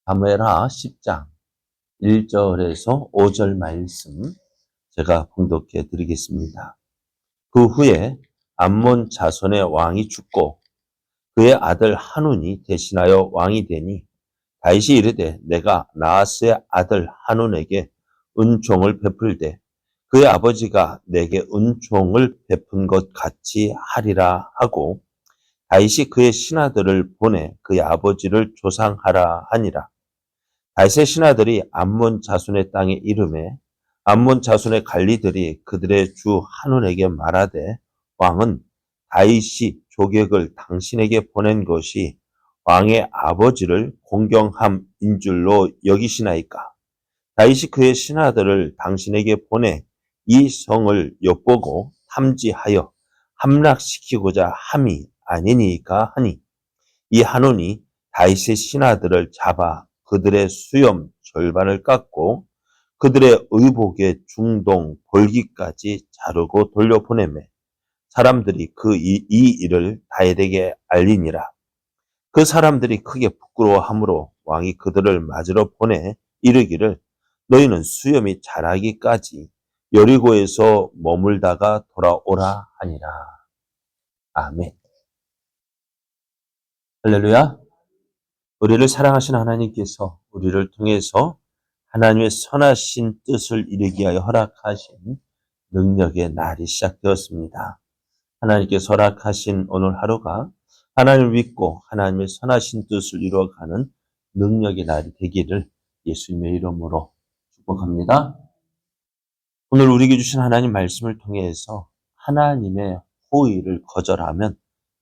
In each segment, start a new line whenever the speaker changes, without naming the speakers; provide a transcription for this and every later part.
사무엘하 10장 1절에서 5절 말씀 제가 봉독해 드리겠습니다. 그 후에 암몬 자손의 왕이 죽고 그의 아들 한운이 대신하여 왕이 되니 다윗이 이르되 내가 나하스의 아들 한운에게 은총을 베풀되 그의 아버지가 내게 은총을 베푼 것 같이 하리라 하고 다윗이 그의 신하들을 보내 그의 아버지를 조상하라 하니라. 다윗의 신하들이 암몬 자손의 땅에 이르매 암몬 자손의 관리들이 그들의 주 한운에게 말하되 왕은 다윗이 조객을 당신에게 보낸 것이 왕의 아버지를 공경함인 줄로 여기시나이까. 다윗이 그의 신하들을 당신에게 보내 이 성을 엿보고 탐지하여 함락시키고자 함이 아니니까 하니 이 한운이 다윗의 신하들을 잡아 그들의 수염 절반을 깎고 그들의 의복의 중동 볼기까지 자르고 돌려보내매 사람들이 이 일을 다윗에게 알리니라. 그 사람들이 크게 부끄러워하므로 왕이 그들을 맞으러 보내 이르기를 너희는 수염이 자라기까지 여리고에서 머물다가 돌아오라 하니라. 아멘. 할렐루야. 우리를 사랑하신 하나님께서 우리를 통해서 하나님의 선하신 뜻을 이루기 위하여 허락하신 능력의 날이 시작되었습니다. 하나님께서 허락하신 오늘 하루가 하나님을 믿고 하나님의 선하신 뜻을 이루어가는 능력의 날이 되기를 예수님의 이름으로 축복합니다. 오늘 우리에게 주신 하나님 말씀을 통해서 하나님의 호의를 거절하면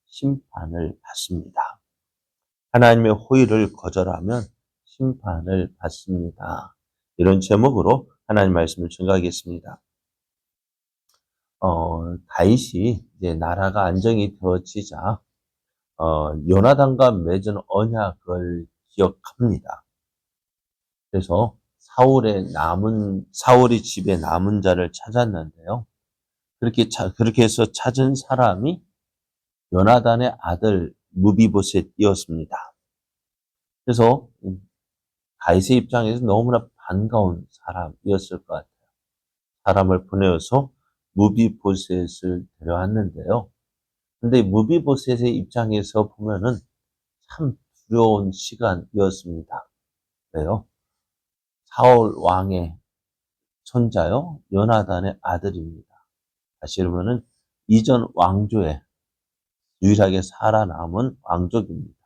심판을 받습니다. 하나님의 호의를 거절하면 심판을 받습니다. 이런 제목으로 하나님 말씀을 증거하겠습니다. 다윗이 이제 나라가 안정이 되어지자 요나단과 맺은 언약을 기억합니다. 그래서 사울이 집에 남은 자를 찾았는데요. 그렇게 해서 찾은 사람이 요나단의 아들 무비보셋이었습니다. 그래서 다윗의 입장에서 너무나 반가운 사람이었을 것 같아요. 사람을 보내어서 무비보셋을 데려왔는데요. 근데 무비보셋의 입장에서 보면은 참 두려운 시간이었습니다. 왜요? 사울 왕의 손자요, 요나단의 아들입니다. 다시 말하면은 이전 왕조에 유일하게 살아남은 왕족입니다.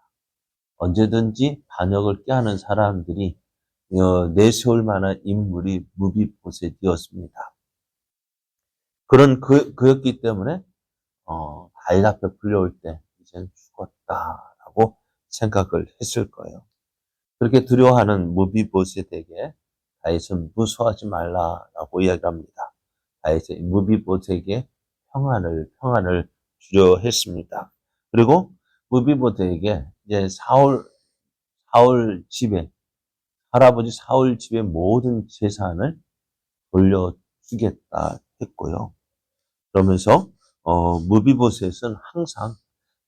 언제든지 반역을 꾀하는 사람들이 내세울 만한 인물이 무비보셋이었습니다. 그였기 때문에 다윗 앞에 불려올 때 이제는 죽었다라고 생각을 했을 거예요. 그렇게 두려워하는 무비보셋에게 다윗은 무서워하지 말라라고 이야기합니다. 다윗이 무비보셋에게 평안을 주려 했습니다. 그리고 무비보셋에게 이제 할아버지 사울 집의 모든 재산을 돌려주겠다 했고요. 그러면서 무비보셋은 항상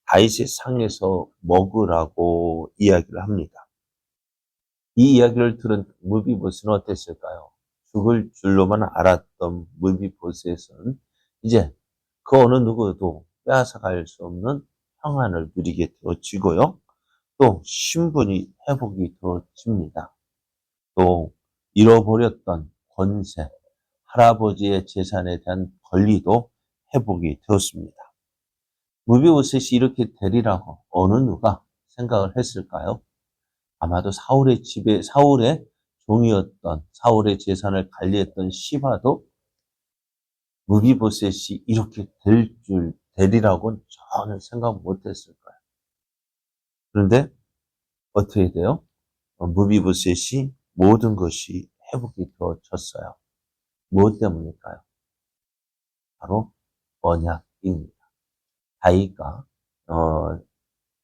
다윗의 상에서 먹으라고 이야기를 합니다. 이 이야기를 들은 무비보셋은 어땠을까요? 죽을 줄로만 알았던 무비보셋은 이제 그 어느 누구도 빼앗아갈 수 없는 평안을 누리게 되어지고요. 또 신분이 회복이 되어집니다. 또 잃어버렸던 권세, 할아버지의 재산에 대한 권리도 회복이 되었습니다. 무비보셋이 이렇게 되리라고 어느 누가 생각을 했을까요? 아마도 사울의 종이었던 사울의 재산을 관리했던 시바도 무비보셋이 이렇게 되리라고는 전혀 생각 못했을 거예요. 그런데 어떻게 돼요? 무비보셋이 모든 것이 회복이 되어졌어요. 무엇 때문일까요? 바로 언약입니다. 다윗과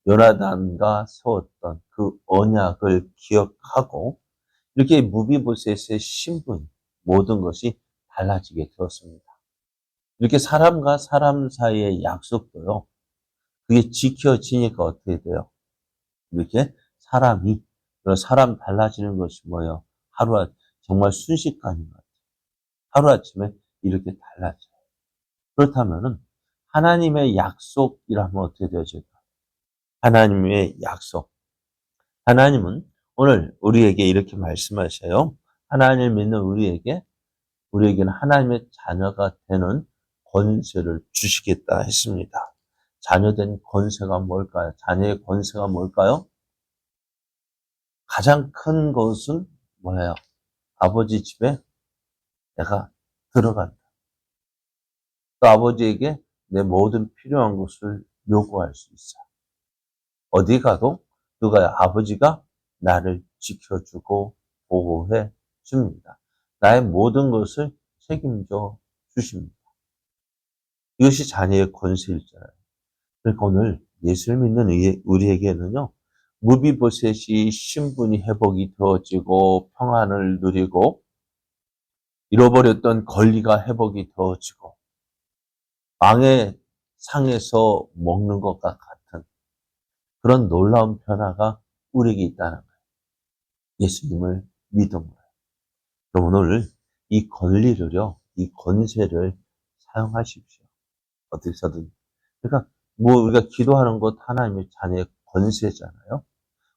요나단과 세웠던 그 언약을 기억하고 이렇게 무비보셋의 신분, 모든 것이 달라지게 되었습니다. 이렇게 사람과 사람 사이의 약속도요, 그게 지켜지니까 어떻게 돼요? 이렇게 사람이 사람 달라지는 것이 뭐예요? 정말 순식간인 것 같아요. 하루아침에 이렇게 달라져요. 그렇다면은 하나님의 약속이라면 어떻게 되어질까? 하나님의 약속. 하나님은 오늘 우리에게 이렇게 말씀하셔요. 하나님을 믿는 우리에게는 하나님의 자녀가 되는 권세를 주시겠다 했습니다. 자녀된 권세가 뭘까요? 자녀의 권세가 뭘까요? 가장 큰 것은 뭐예요? 아버지 집에 내가 들어간다. 또 아버지에게 내 모든 필요한 것을 요구할 수 있어요. 어디 가도 아버지가 나를 지켜주고 보호해 줍니다. 나의 모든 것을 책임져 주십니다. 이것이 자녀의 권세일잖아요. 그러니까 오늘 예수를 믿는 우리에게는요, 무비보셋이 신분이 회복이 되어지고 평안을 누리고 잃어버렸던 권리가 회복이 되어지고 왕의 상에서 먹는 것과 같은 그런 놀라운 변화가 우리에게 있다는 거예요. 예수님을 믿음으로. 그럼 오늘 이 권리를요, 이 권세를 사용하십시오. 어디서든. 그러니까 우리가 기도하는 것 하나님의 자녀의 권세잖아요.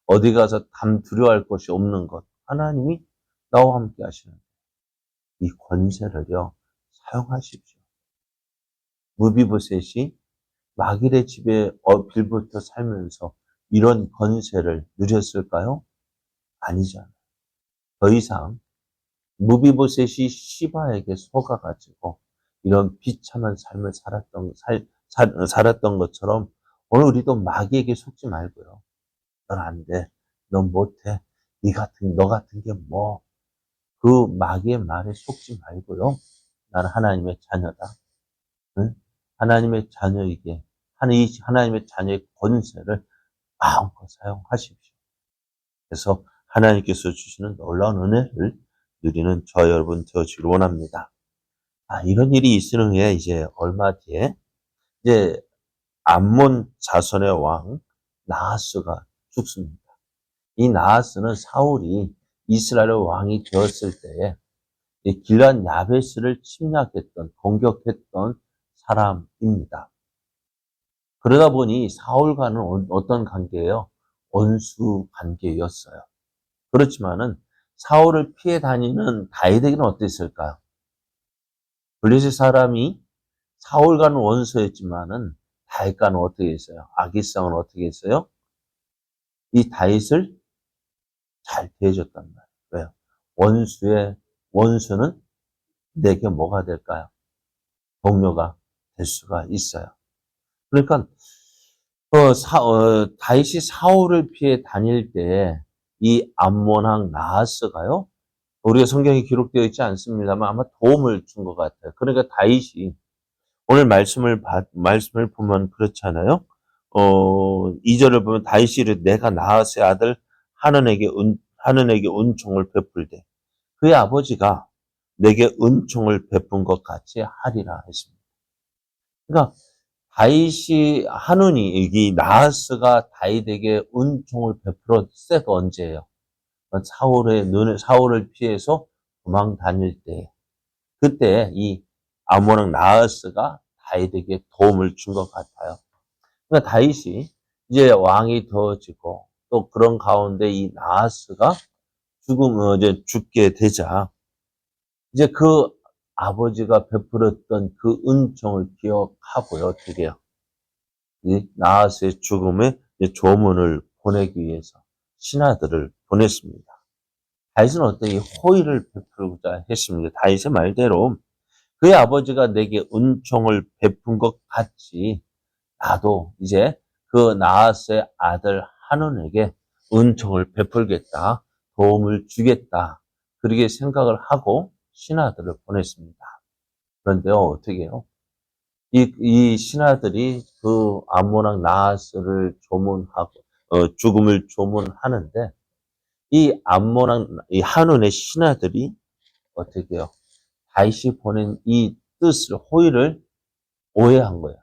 어디 가서 두려워할 것이 없는 것. 하나님이 나와 함께 하시는 이 권세를요, 사용하십시오. 무비보셋이 마길의 집에 빌부터 살면서 이런 권세를 누렸을까요? 아니잖아요. 더 이상 무비보셋이 시바에게 속아가지고 이런 비참한 삶을 살았던 것처럼 오늘 우리도 마귀에게 속지 말고요. 넌 안 돼. 넌 못해. 너 같은 게 뭐. 그 마귀의 말에 속지 말고요. 나는 하나님의 자녀다. 응? 하나님의 자녀에게 하나님의 자녀의 권세를 마음껏 사용하십시오. 그래서 하나님께서 주시는 놀라운 은혜를 누리는 저 여러분 되어주기를 원합니다. 이런 일이 있은 후에 이제 얼마 뒤에 이제 암몬 자손의 왕 나하스가 죽습니다. 이 나하스는 사울이 이스라엘의 왕이 되었을 때에 길란 야베스를 공격했던 사람입니다. 그러다 보니 사울과는 어떤 관계예요? 원수 관계였어요. 그렇지만은 사울을 피해 다니는 다윗에게는 어땠을까요? 블레셋 사람이 사울과는 원수였지만은 다윗과는 어떻게 했어요? 아기상은 어떻게 했어요? 이 다윗을 잘 대해줬단 말이에요. 왜요? 원수는 내게 뭐가 될까요? 동료가 될 수가 있어요. 그러니까 다윗이 사울을 피해 다닐 때 이 암몬 왕 나하스가요. 우리가 성경에 기록되어 있지 않습니다만 아마 도움을 준 것 같아요. 그러니까 다윗이 오늘 말씀을 보면 그렇잖아요. 2절을 보면 다윗이 이르되 내가 나하스의 아들 하논에게 은총을 베풀되 그의 아버지가 내게 은총을 베푼 것 같이 하리라 했습니다. 그러니까 이 나하스가 다윗에게 은총을 베풀었을 때가 언제예요? 사울을 피해서 도망 다닐 때, 그때 이 아몬 왕 나하스가 다윗에게 도움을 준 것 같아요. 그러니까 다윗이 이제 왕이 되어지고 또 그런 가운데 이 나하스가 이제 죽게 되자 이제 그 아버지가 베풀었던 그 은총을 기억하고요. 어떻게 해요? 이 나하스의 죽음에 조문을 보내기 위해서 신하들을 보냈습니다. 다윗은 어떻게 호의를 베풀고자 했습니다. 다윗의 말대로 그의 아버지가 내게 은총을 베푼 것 같이 나도 이제 그 나하스의 아들 한온에게 은총을 베풀겠다. 도움을 주겠다. 그렇게 생각을 하고 신하들을 보냈습니다. 그런데요, 어떻게 해요? 이 신하들이 그 암몬 왕 나하스를 죽음을 조문하는데 이 이 한온의 신하들이 어떻게 해요? 다윗이 보낸 이 호의를 오해한 거예요.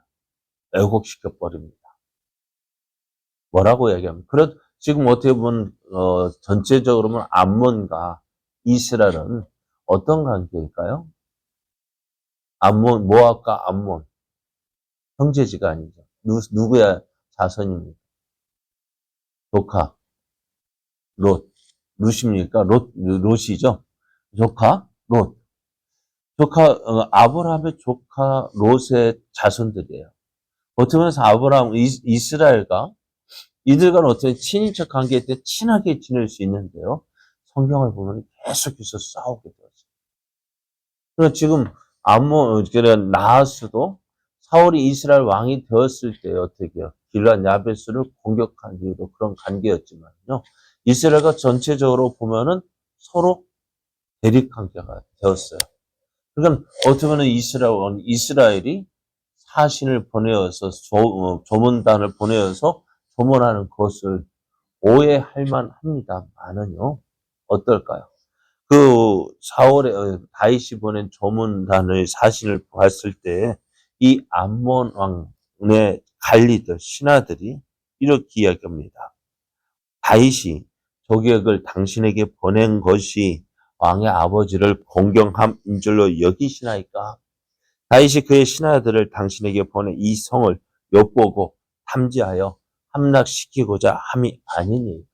왜곡시켜 버립니다. 뭐라고 얘기하면 지금 어떻게 보면 전체적으로 보면 암몬과 이스라엘은 어떤 관계일까요? 암몬, 모압과 암몬 형제지가 아니죠. 누구야 자손입니까? 조카, 롯, 룻입니까? 롯이죠. 조카, 롯. 아브라함의 조카 롯의 자손들이에요. 어떻게 보면 아브라함, 이스라엘과 이들과는 어떤 친인척 관계 때 친하게 지낼 수 있는데요. 성경을 보면 계속해서 싸우게 되었어요. 그러니까 지금 나하스도 사울이 이스라엘 왕이 되었을 때 어떻게 해요? 길란 야베스를 공격한 이유도 그런 관계였지만요. 이스라엘과 전체적으로 보면은 서로 대립 관계가 되었어요. 그러니까 어떻게 보면 이스라엘이 사신을 보내어서 조문단을 보내어서 조문하는 것을 오해할 만합니다만은요. 어떨까요? 그 다윗이 보낸 조문단의 사신을 봤을 때 이 암몬 왕의 관리들 신하들이 이렇게 이야기합니다. 다윗이 조격을 당신에게 보낸 것이 왕의 아버지를 공경함인 줄로 여기시나이까? 다윗이 그의 신하들을 당신에게 보내 이 성을 엿보고 탐지하여 함락시키고자 함이 아니니.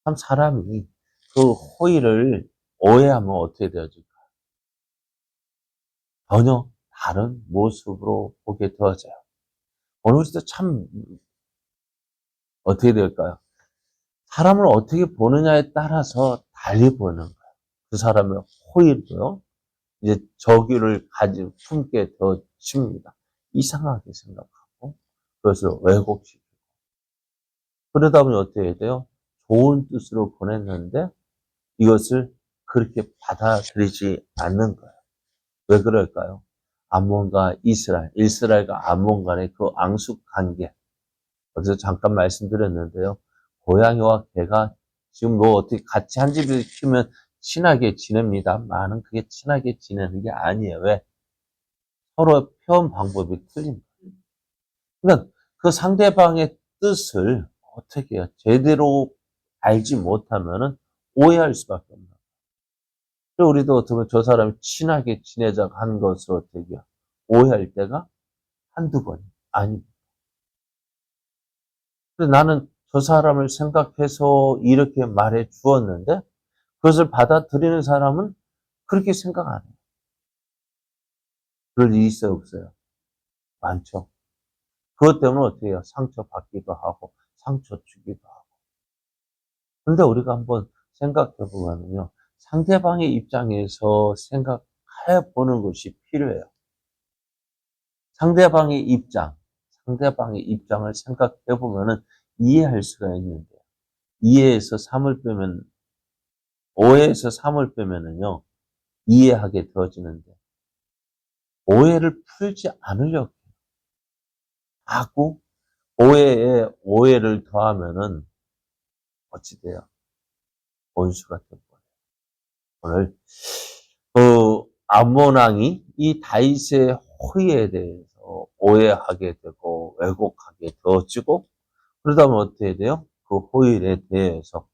참 사람이 그 호의를 오해하면 어떻게 되어질까? 전혀 다른 모습으로 보게 되어져요. 어느 시대 참 어떻게 될까요? 사람을 어떻게 보느냐에 따라서 달리 보이는 거예요. 그 사람의 호의도요. 이제 저기를 품게 되어집니다. 이상하게 생각하고 그것을 왜곡시키고 그러다 보니 어떻게 해야 돼요? 좋은 뜻으로 보냈는데 이것을 그렇게 받아들이지 않는 거예요. 왜 그럴까요? 암몬과 이스라엘과 암몬 간의 그 앙숙 관계. 어제서 잠깐 말씀드렸는데요. 고양이와 개가 지금 뭐 어떻게 같이 한 집에 키우면 친하게 지냅니다만은 그게 친하게 지내는 게 아니에요. 왜? 서로 표현 방법이 틀립니다. 그러니까 그 상대방의 뜻을 어떻게 해요? 제대로 알지 못하면은 오해할 수밖에 없는 거예요. 그리고 우리도 어떻게 보면 저 사람이 친하게 지내자고 한 것을 어떻게 해요? 오해할 때가 한두 번이 아닙니다. 근데 나는 저 사람을 생각해서 이렇게 말해 주었는데 그것을 받아들이는 사람은 그렇게 생각 안 해요. 그럴 일이 있어요, 없어요? 많죠. 그것 때문에 어떻게 해요? 상처받기도 하고 상처 주기도 하고. 근데 우리가 한번 생각해 보면요. 상대방의 입장에서 생각해 보는 것이 필요해요. 상대방의 입장을 생각해 보면은 이해할 수가 있는데 이해에서 3을 빼면 오해에서 3을 빼면은요. 이해하게 되어지는데 오해를 풀지 않으려고 자꾸 오해에 오해를 더하면은 어찌 돼요? 원수가 되버려요. 오늘 암몬 왕이 이 다윗의 호의에 대해서 오해하게 되고 왜곡하게 되어지고 그러다 보면 어떻게 돼요? 그 호의에 대해서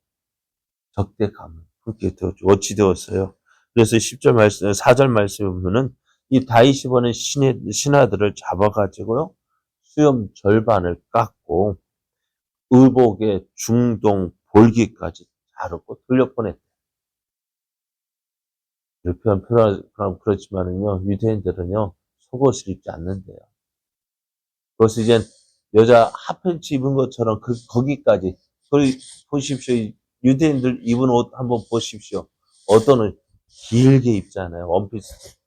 적대감을 품게 되었죠. 어찌 되었어요? 그래서 10절 말씀, 4절 말씀에 보면은 이 다윗이 보낸 신하들을 잡아가지고요. 수염 절반을 깎고 의복의 중동 볼기까지 자르고 돌려보냈대요. 이렇게 표현하면 그렇지만은요, 유대인들은요, 속옷을 입지 않는데요. 그것을 이제 여자 핫팬츠 입은 것처럼 거기까지. 보십시오. 유대인들 입은 옷 한번 보십시오. 어떤 옷 길게 입잖아요.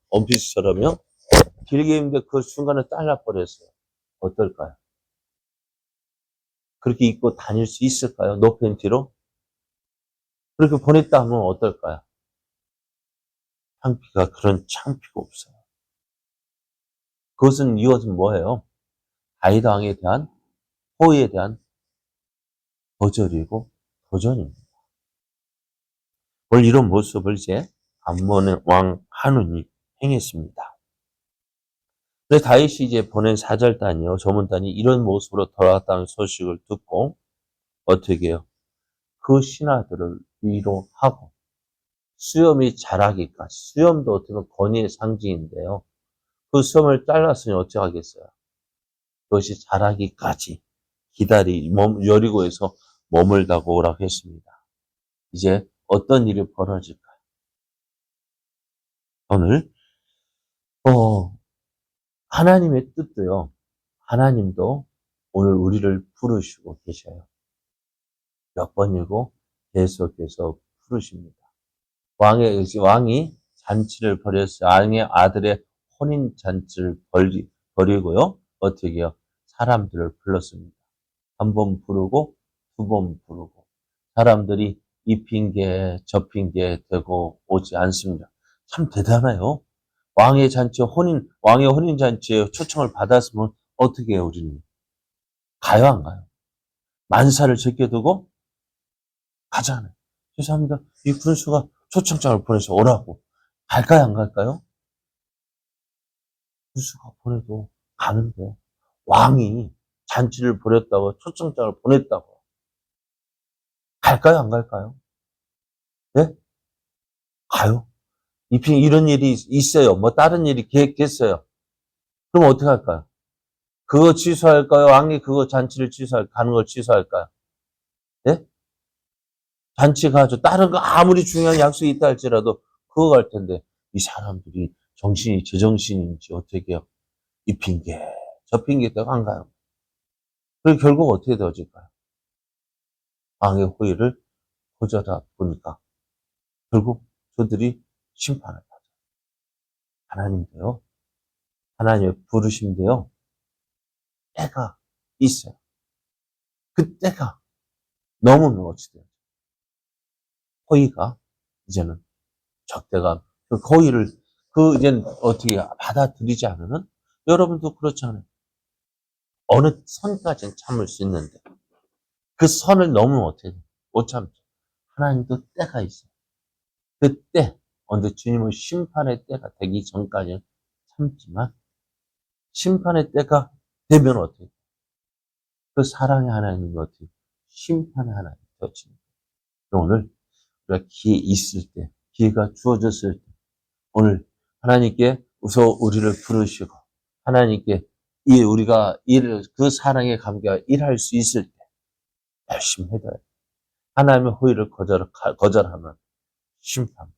원피스처럼요. 길게 입는데 그 순간에 잘라버렸어요. 어떨까요? 그렇게 입고 다닐 수 있을까요? 노팬티로? 그렇게 보냈다 하면 어떨까요? 그런 창피가 없어요. 이것은 뭐예요? 다윗 왕에 대한 호의에 대한 거절이고 도전입니다. 오늘 이런 모습을 이제 암몬의 왕 한운이 행했습니다. 그래서 다윗이 이제 보낸 사절단이요, 조문단이 이런 모습으로 돌아왔다는 소식을 듣고 어떻게 해요? 그 신하들을 위로하고 수염이 자라기까지, 수염도 어떻게 보면 권위의 상징인데요. 그 수염을 잘랐으니 어찌하겠어요? 그것이 자라기까지 여리고에서 머물다고 오라고 했습니다. 이제 어떤 일이 벌어질까요? 오늘 하나님의 뜻도요. 하나님도 오늘 우리를 부르시고 계셔요. 몇 번이고 계속해서 부르십니다. 왕이 잔치를 벌였어요. 왕의 아들의 혼인 잔치를 벌이고요. 어떻게 해요? 사람들을 불렀습니다. 한 번 부르고 두 번 부르고 사람들이 이 핑계 저 핑계 대고 오지 않습니다. 참 대단해요. 왕의 혼인 잔치에 초청을 받았으면 어떻게 해요, 우리는? 가요, 안 가요? 만사를 제껴두고 가잖아요. 죄송합니다. 이 군수가 초청장을 보내서 오라고. 갈까요, 안 갈까요? 군수가 보내도 가는데 왕이 잔치를 벌였다고 초청장을 보냈다고. 갈까요, 안 갈까요? 네? 가요. 이런 일이 있어요. 뭐 다른 일이 계획됐어요. 그럼 어떻게 할까요? 그거 취소할까요? 왕이 그거 잔치를 가는 걸 취소할까요? 네? 잔치 가죠. 다른 거 아무리 중요한 약속이 있다 할지라도 그거 갈 텐데 이 사람들이 정신이 제정신인지 어떻게 해요? 이 핑계 저 핑계 대고 안 가요. 그리고 결국 어떻게 되어질까요? 왕의 호의를 거절하다 보니까 결국 저들이 심판을 받아요. 하나님도요. 하나님의 부르심도요. 때가 있어요. 그 때가 넘으면 어찌 돼요? 호의가 이제는 적대가 그 호의를 이제는 어떻게 받아들이지 않으면 여러분도 그렇잖아요. 어느 선까지는 참을 수 있는데 그 선을 넘으면 어떻게 돼요? 못 참죠. 하나님도 때가 있어요. 그 때, 언제 주님의 심판의 때가 되기 전까지는 참지만 심판의 때가 되면 어떻게 돼요? 그 사랑의 하나님이 어떻게 돼요? 심판의 하나님이 되어집니다. 오늘 우리가 기회 있을 때, 기회가 주어졌을 때 오늘 하나님께 우선 우리를 부르시고 하나님께 우리가 그 사랑의 관계가 일할 수 있을 때 열심히 해야 돼요. 하나님의 호의를 거절하면 심판받아요.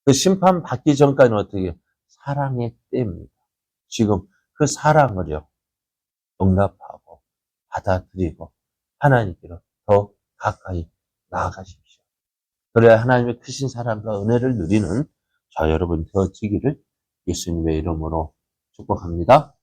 그 심판 받기 전까지는 어떻게 해요? 사랑의 때입니다. 지금 그 사랑을요, 용납하고 받아들이고 하나님께로 더 가까이 나아가십시오. 그래야 하나님의 크신 사랑과 은혜를 누리는 저 여러분 되어지기를 예수님의 이름으로 축복합니다.